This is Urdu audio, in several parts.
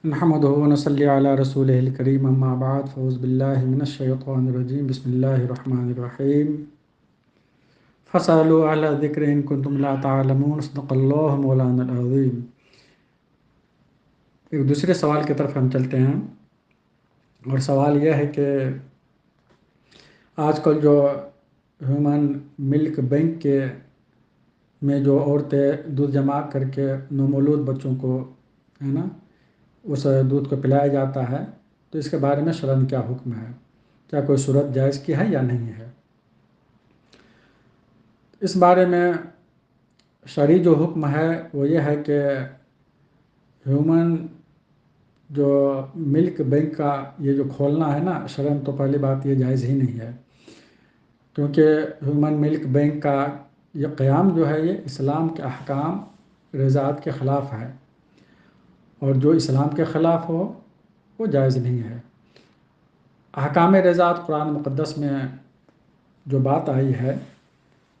نحمده ونصلي على رسوله الكريم اما بعد فاعوذ بالله من الشيطان الرجيم بسم الله الرحمن الرحيم فاسألوا أهل الذكر إن كنتم لا تعلمون صدق الله مولانا العظیم۔ ایک دوسرے سوال کی طرف ہم چلتے ہیں، اور سوال یہ ہے کہ آج کل جو ہیومن ملک بینک کے میں جو عورتیں دودھ جمع کر کے نومولود بچوں کو ہے نا اس دودھ کو پلایا جاتا ہے، تو اس کے بارے میں شرعاً کیا حکم ہے؟ کیا کوئی صورت جائز کی ہے یا نہیں ہے؟ اس بارے میں شرعی جو حکم ہے وہ یہ ہے کہ ہیومن جو ملک بینک کا یہ جو کھولنا ہے نا، شرعاً تو پہلی بات یہ جائز ہی نہیں ہے، کیونکہ ہیومن ملک بینک کا یہ قیام جو ہے یہ اسلام کے احکام رضاعت کے خلاف ہے، اور جو اسلام کے خلاف ہو وہ جائز نہیں ہے۔ احکام رضاعت قرآن مقدس میں جو بات آئی ہے،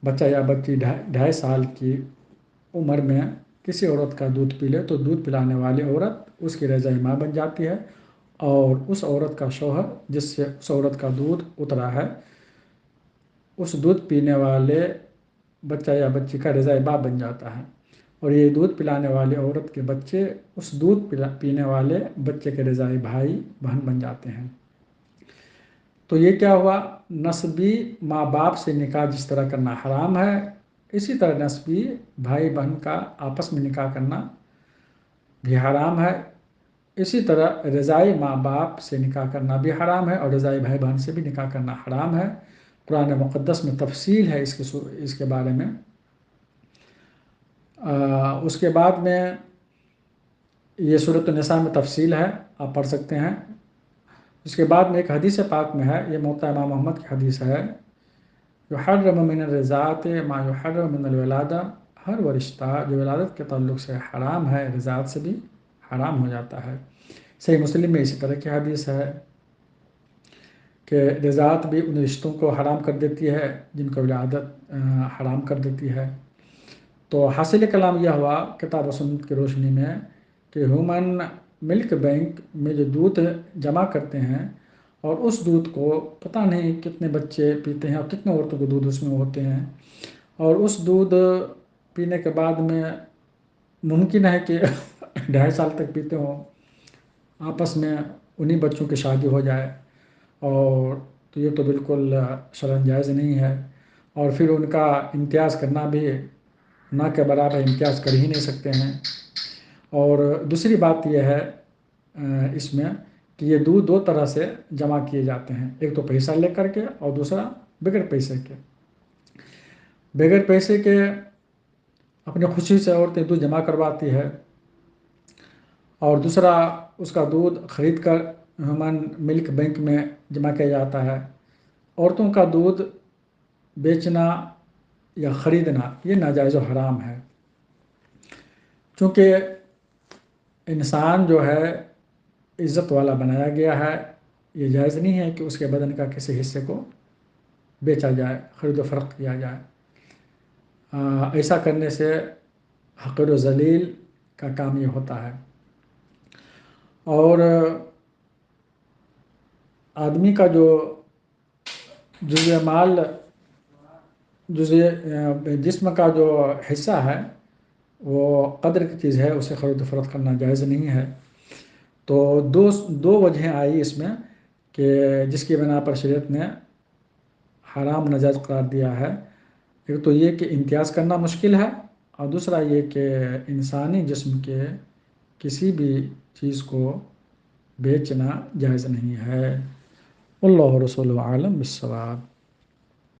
بچہ یا بچی 2.5 سال کی عمر میں کسی عورت کا دودھ پی لے تو دودھ پلانے والی عورت اس کی رضع ماں بن جاتی ہے، اور اس عورت کا شوہر جس سے اس عورت کا دودھ اترا ہے اس دودھ پینے والے بچہ یا بچی کا رضع باپ بن جاتا ہے، اور یہ دودھ پلانے والی عورت کے بچے اس دودھ پینے والے بچے کے رضاعی بھائی بہن بن جاتے ہیں۔ تو یہ کیا ہوا؟ نسبی ماں باپ سے نکاح جس طرح کرنا حرام ہے، اسی طرح نسبی بھائی بہن کا آپس میں نکاح کرنا بھی حرام ہے، اسی طرح رضاعی ماں باپ سے نکاح کرنا بھی حرام ہے، اور رضاعی بھائی بہن سے بھی نکاح کرنا حرام ہے۔ قرآن مقدس میں تفصیل ہے اس کے بارے میں۔ اس کے بعد میں یہ سورۃ النساء میں تفصیل ہے، آپ پڑھ سکتے ہیں۔ اس کے بعد میں ایک حدیث پاک میں ہے، یہ موطا امام محمد کی حدیث ہے، یحرم من الرضاعۃ ما یحرم من الولادہ، ہر وہ رشتہ جو ولادت کے تعلق سے حرام ہے رضاعت سے بھی حرام ہو جاتا ہے۔ صحیح مسلم میں اسی طرح کی حدیث ہے کہ رضاعت بھی ان رشتوں کو حرام کر دیتی ہے جن کو ولادت حرام کر دیتی ہے۔ تو حاصل کلام یہ ہوا کتاب و سنت کی روشنی میں کہ ہیومن ملک بینک میں جو دودھ جمع کرتے ہیں، اور اس دودھ کو پتہ نہیں کتنے بچے پیتے ہیں اور کتنے عورتوں کے دودھ اس میں ہوتے ہیں، اور اس دودھ پینے کے بعد میں ممکن ہے کہ 2.5 سال تک پیتے ہوں، آپس میں انہی بچوں کی شادی ہو جائے، اور تو یہ تو بالکل شرعاً جائز نہیں ہے، اور پھر ان کا امتیاز کرنا بھی نہ کے برابر امتیاز کر ہی نہیں سکتے ہیں۔ اور دوسری بات یہ ہے اس میں کہ یہ دودھ 2 طرح سے جمع کیے جاتے ہیں، ایک تو پیسہ لے کر کے، اور دوسرا بغیر پیسے کے۔ بغیر پیسے کے اپنی خوشی سے عورتیں دودھ جمع کرواتی ہے، اور دوسرا اس کا دودھ خرید کر ہیومن ملک بینک میں جمع کیا جاتا ہے۔ عورتوں کا دودھ بیچنا یا خریدنا یہ ناجائز و حرام ہے، چونکہ انسان جو ہے عزت والا بنایا گیا ہے، یہ جائز نہیں ہے کہ اس کے بدن کا کسی حصے کو بیچا جائے، خرید و فروخت کیا جائے۔ ایسا کرنے سے حقیر و ذلیل کا کام یہ ہوتا ہے، اور آدمی کا جو جزء مال جسم کا جو حصہ ہے وہ قدر کی چیز ہے، اسے خرید و فروخت کرنا جائز نہیں ہے۔ تو دو وجہیں آئی اس میں کہ جس کی بنا پر شریعت نے حرام ناجائز قرار دیا ہے۔ ایک تو یہ کہ امتیاز کرنا مشکل ہے، اور دوسرا یہ کہ انسانی جسم کے کسی بھی چیز کو بیچنا جائز نہیں ہے۔ اللہ رسول عالم بالصواب۔